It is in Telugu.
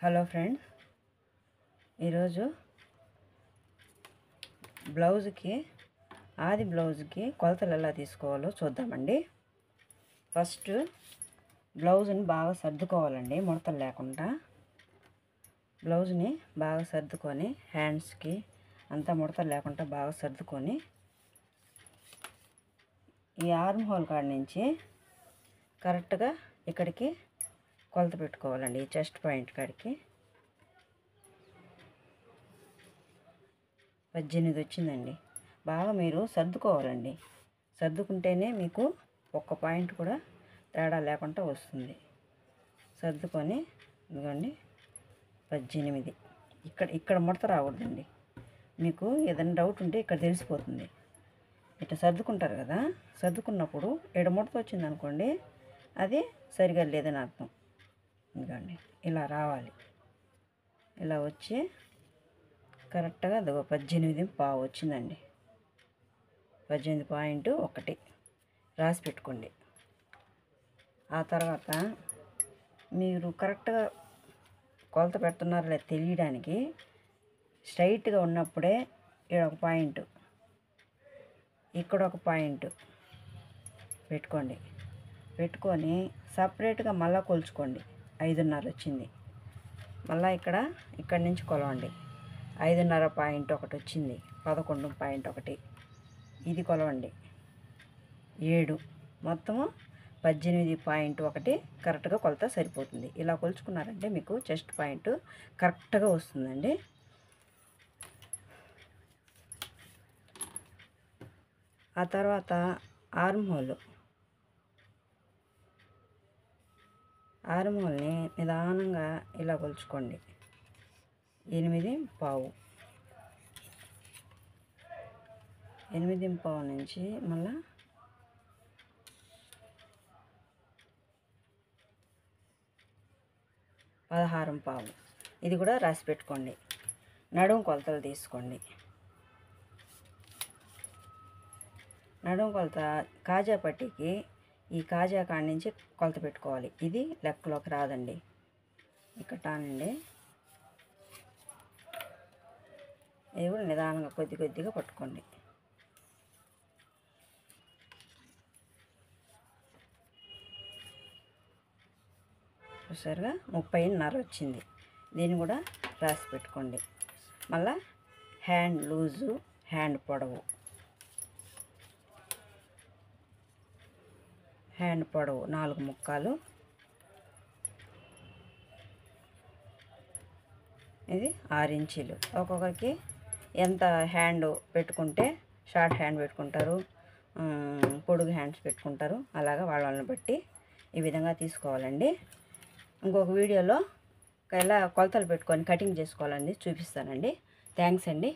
హలో ఫ్రెండ్స్, ఈరోజు ఆది బ్లౌజ్కి కొలతలు ఎలా తీసుకోవాలో చూద్దామండి. ఫస్ట్ బ్లౌజ్ని బాగా సర్దుకోవాలండి, ముడతలు లేకుండా. బ్లౌజ్ని బాగా సర్దుకొని హ్యాండ్స్కి అంతా ముడతలు లేకుండా బాగా సర్దుకొని ఈ ఆర్మ్ హోల్ కాడ నుంచి కరెక్ట్గా ఇక్కడికి కొలత పెట్టుకోవాలండి. ఈ చెస్ట్ పాయింట్ కాడికి 18 వచ్చిందండి. బాగా మీరు సర్దుకోవాలండి. సర్దుకుంటేనే మీకు ఒక్క పాయింట్ కూడా తేడా లేకుండా వస్తుంది. సర్దుకొని ఇదిగోండి 18. ఇక్కడ ముడత రాకూడదండి. మీకు ఏదైనా డౌట్ ఉంటే ఇక్కడ తెలిసిపోతుంది. ఇట్లా సర్దుకుంటారు కదా, సర్దుకున్నప్పుడు ఇక్కడ ముడత వచ్చింది అనుకోండి, అది సరిగా లేదని అర్థం. ఇదిగోండి ఇలా రావాలి. ఇలా వచ్చి కరెక్ట్గా 18.5 వచ్చిందండి. 18.1 రాసి పెట్టుకోండి. ఆ తర్వాత మీరు కరెక్ట్గా కొలత పెడుతున్నారో లేదా తెలియడానికి స్ట్రైట్గా ఉన్నప్పుడే ఇక్కడ ఒక పాయింట్, ఇక్కడ ఒక పాయింట్ పెట్టుకోండి. పెట్టుకొని సపరేట్గా మళ్ళీ కొలుచుకోండి. 5.5 వచ్చింది. మళ్ళీ ఇక్కడి నుంచి కొలవండి. 5.5.1 వచ్చింది. 11.1 ఇది కొలవండి. 7 మొత్తము 18.1 కరెక్ట్గా కొలత సరిపోతుంది. ఇలా కొలుచుకున్నారంటే మీకు చెస్ట్ పాయింట్ కరెక్ట్గా వస్తుందండి. ఆ తర్వాత ఆర్మ్ హోల్ని నిదానంగా ఇలా కొలుచుకోండి. 8.5 నుంచి మళ్ళా 16.5 ఇది కూడా రాసి పెట్టుకోండి. నడుము కొలతలు తీసుకోండి. నడుము కొలత కాజా పట్టీకి ఈ కాజా కాడి నుంచి కొలత పెట్టుకోవాలి. ఇది లెక్కలోకి రాదండి. ఇక్కడ టానండి. ఇది కూడా నిదానంగా కొద్దిగా పట్టుకోండి. చూసారుగా 30.5 వచ్చింది. దీన్ని కూడా రాసి పెట్టుకోండి. మళ్ళా హ్యాండ్ లూజు, హ్యాండ్ పొడవు 4 ముక్కాలు. ఇది 6 ఇంచీలు. ఒక్కొక్కరికి ఎంత హ్యాండ్ పెట్టుకుంటే, షార్ట్ హ్యాండ్ పెట్టుకుంటారు, పొడుగు హ్యాండ్స్ పెట్టుకుంటారు, అలాగా వాళ్ళని బట్టి ఈ విధంగా తీసుకోవాలండి. ఇంకొక వీడియోలో ఎలా కొలతలు పెట్టుకొని కటింగ్ చేసుకోవాలండి చూపిస్తానండి. థ్యాంక్స్ అండి.